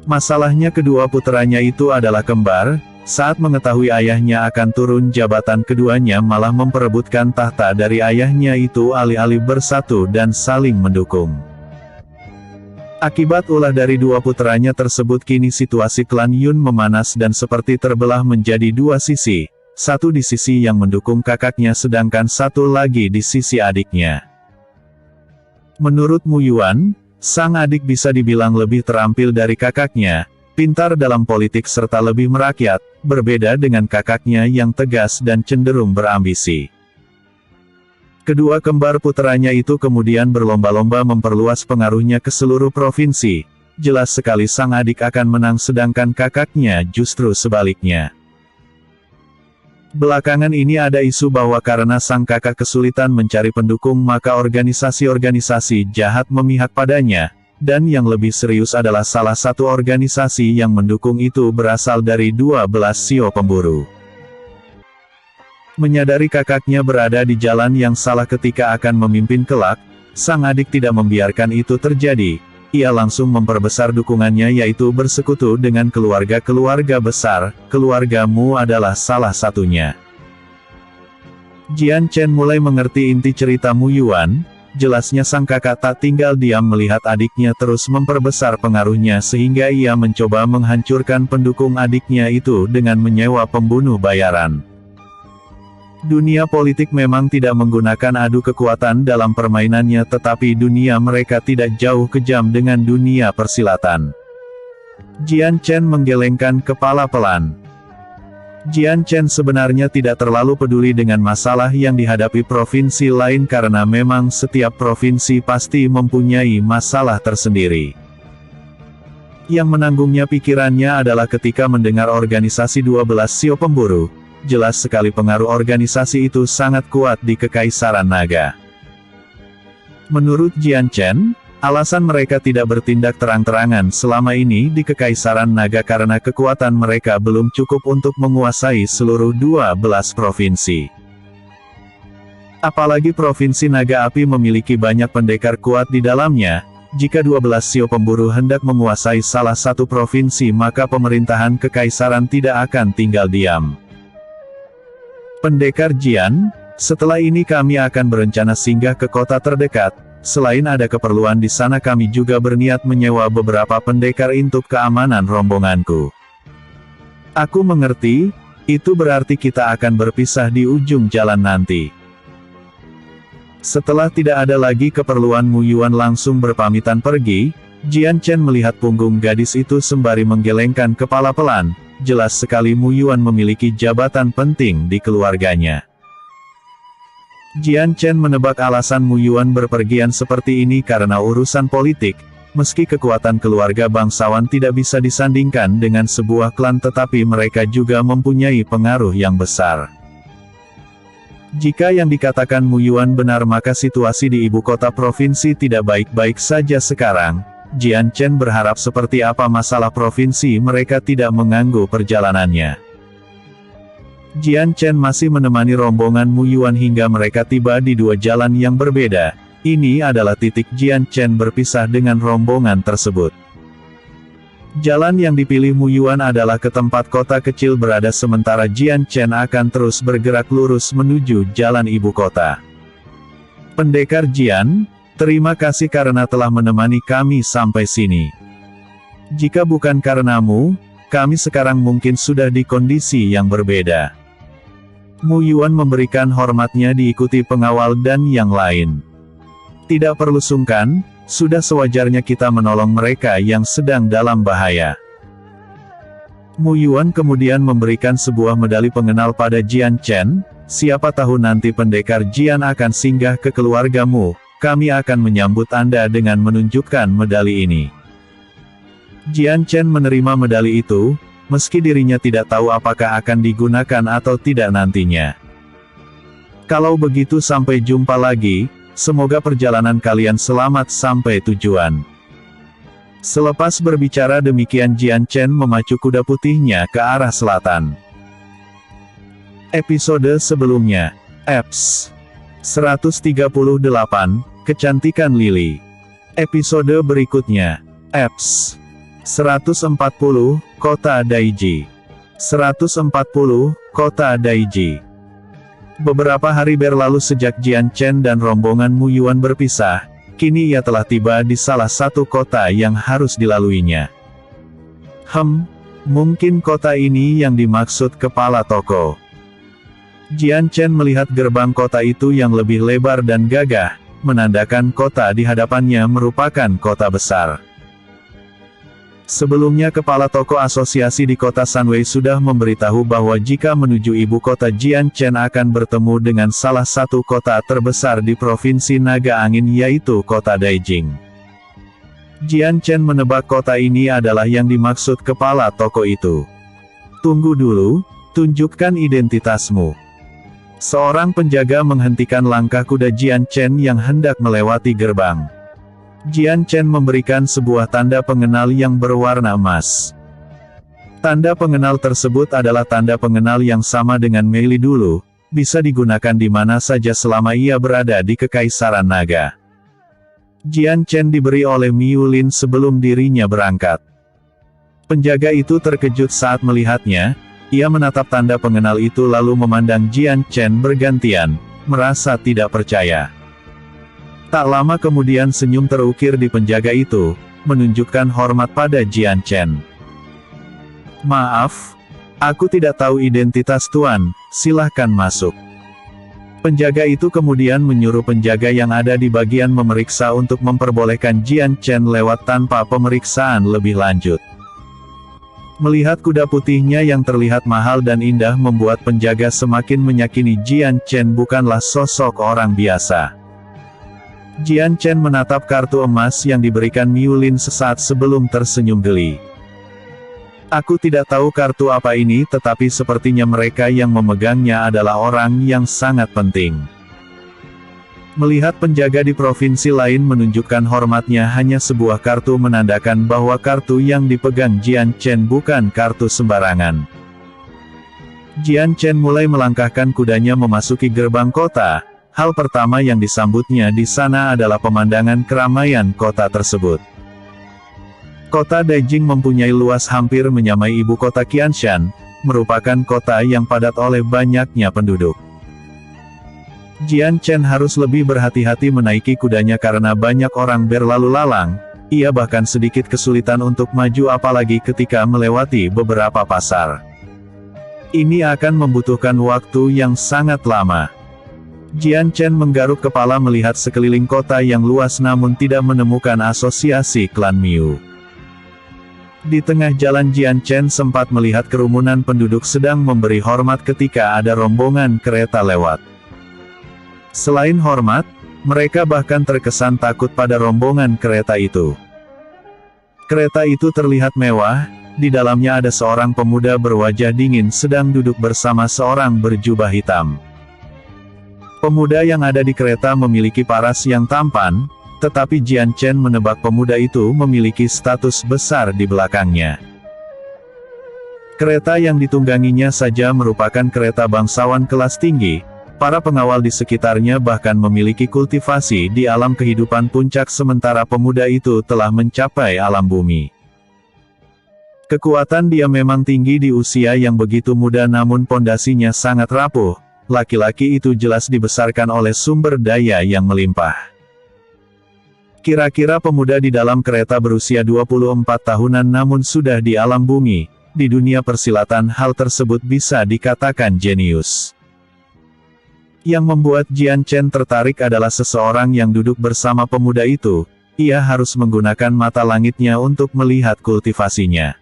Masalahnya kedua puteranya itu adalah kembar, saat mengetahui ayahnya akan turun jabatan keduanya malah memperebutkan tahta dari ayahnya itu alih-alih bersatu dan saling mendukung. Akibat ulah dari dua puteranya tersebut kini situasi klan Yun memanas dan seperti terbelah menjadi dua sisi. Satu di sisi yang mendukung kakaknya sedangkan satu lagi di sisi adiknya. Menurut Mu Yuan, sang adik bisa dibilang lebih terampil dari kakaknya, pintar dalam politik serta lebih merakyat, berbeda dengan kakaknya yang tegas dan cenderung berambisi. Kedua kembar puteranya itu kemudian berlomba-lomba memperluas pengaruhnya ke seluruh provinsi. Jelas sekali sang adik akan menang sedangkan kakaknya justru sebaliknya. Belakangan ini ada isu bahwa karena sang kakak kesulitan mencari pendukung maka organisasi-organisasi jahat memihak padanya, dan yang lebih serius adalah salah satu organisasi yang mendukung itu berasal dari 12 sio pemburu. Menyadari kakaknya berada di jalan yang salah ketika akan memimpin kelak, sang adik tidak membiarkan itu terjadi. Ia langsung memperbesar dukungannya yaitu bersekutu dengan keluarga-keluarga besar, keluargamu adalah salah satunya. Jian Chen mulai mengerti inti cerita Mu Yuan, Jelasnya sang kakak tak tinggal diam melihat adiknya terus memperbesar pengaruhnya sehingga ia mencoba menghancurkan pendukung adiknya itu dengan menyewa pembunuh bayaran. Dunia politik memang tidak menggunakan adu kekuatan dalam permainannya, tetapi dunia mereka tidak jauh kejam dengan dunia persilatan. Jian Chen menggelengkan kepala pelan. Jian Chen sebenarnya tidak terlalu peduli dengan masalah yang dihadapi provinsi lain karena memang setiap provinsi pasti mempunyai masalah tersendiri. Yang menanggungnya pikirannya adalah ketika mendengar organisasi 12 Sio Pemburu. Jelas sekali pengaruh organisasi itu sangat kuat di Kekaisaran Naga. Menurut Jian Chen, alasan mereka tidak bertindak terang-terangan selama ini di Kekaisaran Naga karena kekuatan mereka belum cukup untuk menguasai seluruh 12 provinsi. Apalagi Provinsi Naga Api memiliki banyak pendekar kuat di dalamnya. Jika 12 Sio Pemburu hendak menguasai salah satu provinsi, maka pemerintahan Kekaisaran tidak akan tinggal diam. Pendekar Jian, setelah ini kami akan berencana singgah ke kota terdekat. Selain ada keperluan di sana, kami juga berniat menyewa beberapa pendekar untuk keamanan rombonganku. Aku mengerti, itu berarti kita akan berpisah di ujung jalan nanti. Setelah tidak ada lagi keperluan, Mu Yuan langsung berpamitan pergi. Jian Chen melihat punggung gadis itu sembari menggelengkan kepala pelan. Jelas sekali Mu Yuan memiliki jabatan penting di keluarganya. Jian Chen menebak alasan Mu Yuan berpergian seperti ini karena urusan politik. Meski kekuatan keluarga bangsawan tidak bisa disandingkan dengan sebuah klan, tetapi mereka juga mempunyai pengaruh yang besar. Jika yang dikatakan Mu Yuan benar, maka situasi di ibu kota provinsi tidak baik-baik saja sekarang. Jian Chen berharap seperti apa masalah provinsi mereka tidak mengganggu perjalanannya. Jian Chen masih menemani rombongan Mu Yuan hingga mereka tiba di dua jalan yang berbeda. Ini adalah titik Jian Chen berpisah dengan rombongan tersebut. Jalan yang dipilih Mu Yuan adalah ke tempat kota kecil berada, sementara Jian Chen akan terus bergerak lurus menuju jalan ibu kota. Pendekar Jian, terima kasih karena telah menemani kami sampai sini. Jika bukan karenamu, kami sekarang mungkin sudah di kondisi yang berbeda. Mu Yuan memberikan hormatnya diikuti pengawal dan yang lain. Tidak perlu sungkan, sudah sewajarnya kita menolong mereka yang sedang dalam bahaya. Mu Yuan kemudian memberikan sebuah medali pengenal pada Jian Chen. Siapa tahu nanti pendekar Jian akan singgah ke keluargamu. Kami akan menyambut Anda dengan menunjukkan medali ini. Jian Chen menerima medali itu, meski dirinya tidak tahu apakah akan digunakan atau tidak nantinya. Kalau begitu sampai jumpa lagi, semoga perjalanan kalian selamat sampai tujuan. Selepas berbicara demikian, Jian Chen memacu kuda putihnya ke arah selatan. Episode sebelumnya, Eps 138, Kecantikan Lily. Episode berikutnya, Eps 140, Kota Daiji. 140, Kota Daiji. Beberapa hari berlalu sejak Jian Chen dan rombongan Mu Yuan berpisah, kini ia telah tiba di salah satu kota yang harus dilaluinya. Mungkin kota ini yang dimaksud kepala toko. Jian Chen melihat gerbang kota itu yang lebih lebar dan gagah, menandakan kota di hadapannya merupakan kota besar. Sebelumnya kepala toko asosiasi di kota Sanwei sudah memberitahu bahwa jika menuju ibu kota, Jian Chen akan bertemu dengan salah satu kota terbesar di Provinsi Naga Angin, yaitu kota Daijing. Jian Chen menebak kota ini adalah yang dimaksud kepala toko itu. Tunggu dulu, tunjukkan identitasmu. Seorang penjaga menghentikan langkah kuda Jian Chen yang hendak melewati gerbang. Jian Chen memberikan sebuah tanda pengenal yang berwarna emas. Tanda pengenal tersebut adalah tanda pengenal yang sama dengan Mei Li dulu, bisa digunakan di mana saja selama ia berada di Kekaisaran Naga. Jian Chen diberi oleh Miu Lin sebelum dirinya berangkat. Penjaga itu terkejut saat melihatnya. Ia menatap tanda pengenal itu lalu memandang Jian Chen bergantian, merasa tidak percaya. Tak lama kemudian senyum terukir di penjaga itu, menunjukkan hormat pada Jian Chen. "Maaf, aku tidak tahu identitas Tuan, silahkan masuk." Penjaga itu kemudian menyuruh penjaga yang ada di bagian memeriksa untuk memperbolehkan Jian Chen lewat tanpa pemeriksaan lebih lanjut. Melihat kuda putihnya yang terlihat mahal dan indah membuat penjaga semakin meyakini Jian Chen bukanlah sosok orang biasa. Jian Chen menatap kartu emas yang diberikan Miu Lin sesaat sebelum tersenyum geli. "Aku tidak tahu kartu apa ini, tetapi sepertinya mereka yang memegangnya adalah orang yang sangat penting." Melihat penjaga di provinsi lain menunjukkan hormatnya, hanya sebuah kartu menandakan bahwa kartu yang dipegang Jian Chen bukan kartu sembarangan. Jian Chen mulai melangkahkan kudanya memasuki gerbang kota. Hal pertama yang disambutnya di sana adalah pemandangan keramaian kota tersebut. Kota Daijing mempunyai luas hampir menyamai ibu kota Qianshan, merupakan kota yang padat oleh banyaknya penduduk. Jian Chen harus lebih berhati-hati menaiki kudanya karena banyak orang berlalu lalang, ia bahkan sedikit kesulitan untuk maju apalagi ketika melewati beberapa pasar. Ini akan membutuhkan waktu yang sangat lama. Jian Chen menggaruk kepala melihat sekeliling kota yang luas namun tidak menemukan asosiasi klan Miu. Di tengah jalan Jian Chen sempat melihat kerumunan penduduk sedang memberi hormat ketika ada rombongan kereta lewat. Selain hormat, mereka bahkan terkesan takut pada rombongan kereta itu. Kereta itu terlihat mewah, di dalamnya ada seorang pemuda berwajah dingin sedang duduk bersama seorang berjubah hitam. Pemuda yang ada di kereta memiliki paras yang tampan, tetapi Jian Chen menebak pemuda itu memiliki status besar di belakangnya. Kereta yang ditungganginya saja merupakan kereta bangsawan kelas tinggi. Para pengawal di sekitarnya bahkan memiliki kultivasi di alam kehidupan puncak sementara pemuda itu telah mencapai alam bumi. Kekuatan dia memang tinggi di usia yang begitu muda namun pondasinya sangat rapuh. Laki-laki itu jelas dibesarkan oleh sumber daya yang melimpah. Kira-kira pemuda di dalam kereta berusia 24 tahunan namun sudah di alam bumi. Di dunia persilatan hal tersebut bisa dikatakan jenius. Yang membuat Jian Chen tertarik adalah seseorang yang duduk bersama pemuda itu, ia harus menggunakan mata langitnya untuk melihat kultivasinya.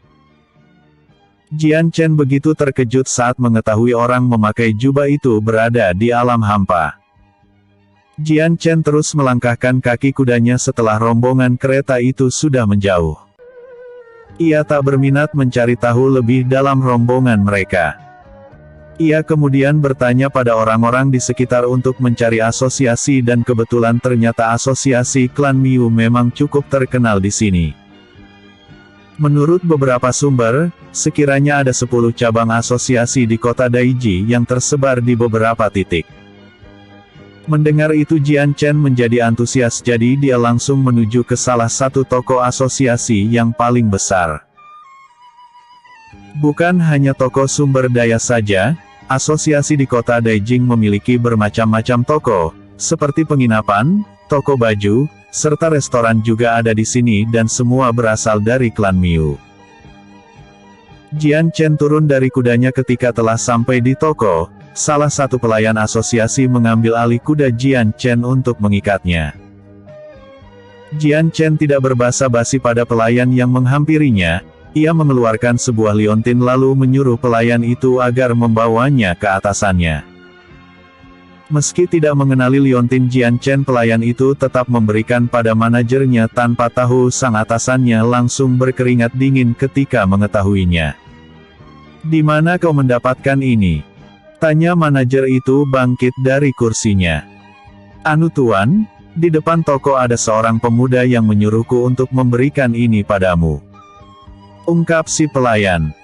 Jian Chen begitu terkejut saat mengetahui orang memakai jubah itu berada di alam hampa. Jian Chen terus melangkahkan kaki kudanya setelah rombongan kereta itu sudah menjauh. Ia tak berminat mencari tahu lebih dalam rombongan mereka. Ia kemudian bertanya pada orang-orang di sekitar untuk mencari asosiasi dan kebetulan ternyata asosiasi klan Miu memang cukup terkenal di sini. Menurut beberapa sumber, sekiranya ada 10 cabang asosiasi di kota Daiji yang tersebar di beberapa titik. Mendengar itu Jian Chen menjadi antusias jadi dia langsung menuju ke salah satu toko asosiasi yang paling besar. Bukan hanya toko sumber daya saja, asosiasi di kota Daijing memiliki bermacam-macam toko, seperti penginapan, toko baju, serta restoran juga ada di sini dan semua berasal dari klan Miu. Jian Chen turun dari kudanya ketika telah sampai di toko, salah satu pelayan asosiasi mengambil alih kuda Jian Chen untuk mengikatnya. Jian Chen tidak berbasa-basi pada pelayan yang menghampirinya. Ia mengeluarkan sebuah liontin lalu menyuruh pelayan itu agar membawanya ke atasannya. Meski tidak mengenali liontin Jian Chen, pelayan itu tetap memberikan pada manajernya tanpa tahu sang atasannya langsung berkeringat dingin ketika mengetahuinya. "Di mana kau mendapatkan ini?" tanya manajer itu bangkit dari kursinya. "Anu tuan, di depan toko ada seorang pemuda yang menyuruhku untuk memberikan ini padamu," ungkap si pelayan.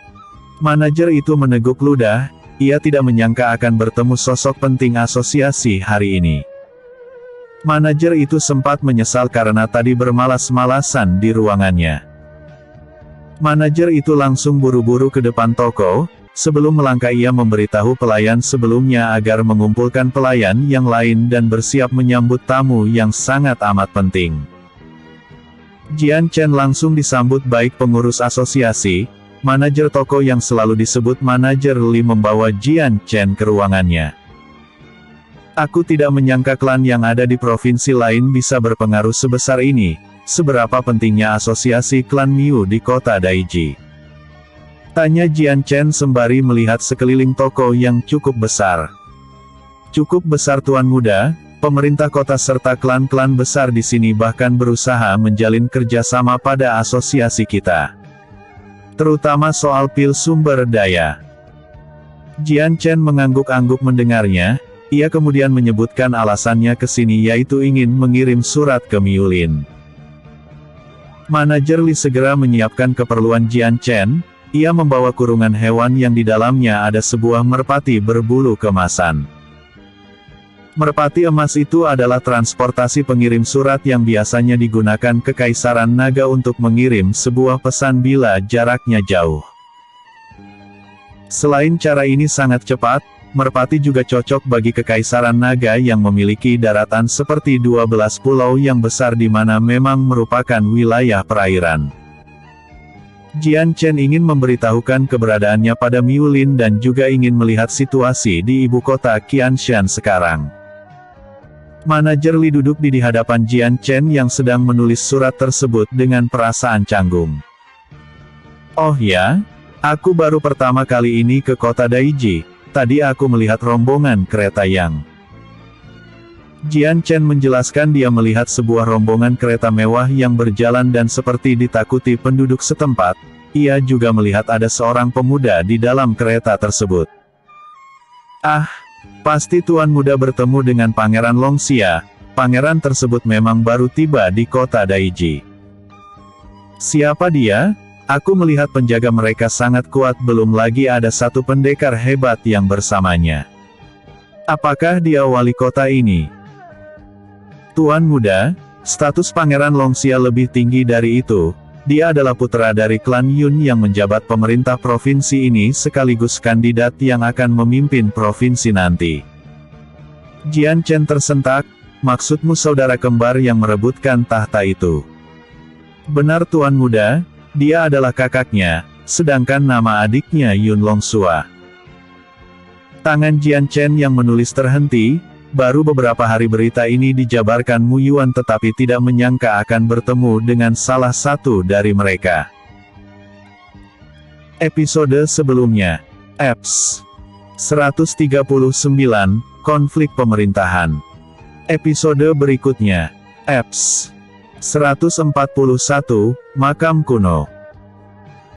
Manajer itu meneguk ludah, ia tidak menyangka akan bertemu sosok penting asosiasi hari ini. Manajer itu sempat menyesal karena tadi bermalas-malasan di ruangannya. Manajer itu langsung buru-buru ke depan toko, Sebelum melangkah ia memberitahu pelayan sebelumnya agar mengumpulkan pelayan yang lain dan bersiap menyambut tamu yang sangat amat penting. Jian Chen langsung disambut baik pengurus asosiasi. Manajer toko yang selalu disebut Manajer Li membawa Jian Chen ke ruangannya. Aku tidak menyangka klan yang ada di provinsi lain bisa berpengaruh sebesar ini. Seberapa pentingnya asosiasi klan Miu di kota Daiji? Tanya Jian Chen sembari melihat sekeliling toko yang cukup besar. Cukup besar Tuan Muda, pemerintah kota serta klan-klan besar di sini bahkan berusaha menjalin kerjasama pada asosiasi kita. Terutama soal pil sumber daya. Jian Chen mengangguk-angguk mendengarnya, ia kemudian menyebutkan alasannya ke sini yaitu ingin mengirim surat ke Miulin. Manajer Li segera menyiapkan keperluan Jian Chen. Ia membawa kurungan hewan yang di dalamnya ada sebuah merpati berbulu kemasan. Merpati emas itu adalah transportasi pengirim surat yang biasanya digunakan Kekaisaran Naga untuk mengirim sebuah pesan bila jaraknya jauh. Selain cara ini sangat cepat, merpati juga cocok bagi Kekaisaran Naga yang memiliki daratan seperti 12 pulau yang besar di mana memang merupakan wilayah perairan. Jian Chen ingin memberitahukan keberadaannya pada Miulin dan juga ingin melihat situasi di ibu kota Qianshan sekarang. Manajer Li duduk di hadapan Jian Chen yang sedang menulis surat tersebut dengan perasaan canggung. Oh ya? Aku baru pertama kali ini ke kota Daiji. Tadi aku melihat rombongan kereta yang... Jian Chen menjelaskan dia melihat sebuah rombongan kereta mewah yang berjalan dan seperti ditakuti penduduk setempat. Ia juga melihat ada seorang pemuda di dalam kereta tersebut. Ah, pasti Tuan Muda bertemu dengan Pangeran Longxia. Pangeran tersebut memang baru tiba di kota Daiji. Siapa dia? Aku melihat penjaga mereka sangat kuat, belum lagi ada satu pendekar hebat yang bersamanya. Apakah dia wali kota ini? Tuan Muda, status Pangeran Longxia lebih tinggi dari itu. Dia adalah putra dari klan Yun yang menjabat pemerintah provinsi ini sekaligus kandidat yang akan memimpin provinsi nanti. Jian Chen tersentak, maksudmu saudara kembar yang merebutkan tahta itu? Benar Tuan Muda, dia adalah kakaknya, sedangkan nama adiknya Yun Longxua. Tangan Jian Chen yang menulis terhenti. Baru beberapa hari berita ini dijabarkan Mu Yuan tetapi tidak menyangka akan bertemu dengan salah satu dari mereka. Episode sebelumnya, Eps 139, Konflik Pemerintahan. Episode berikutnya, Eps 141, Makam Kuno.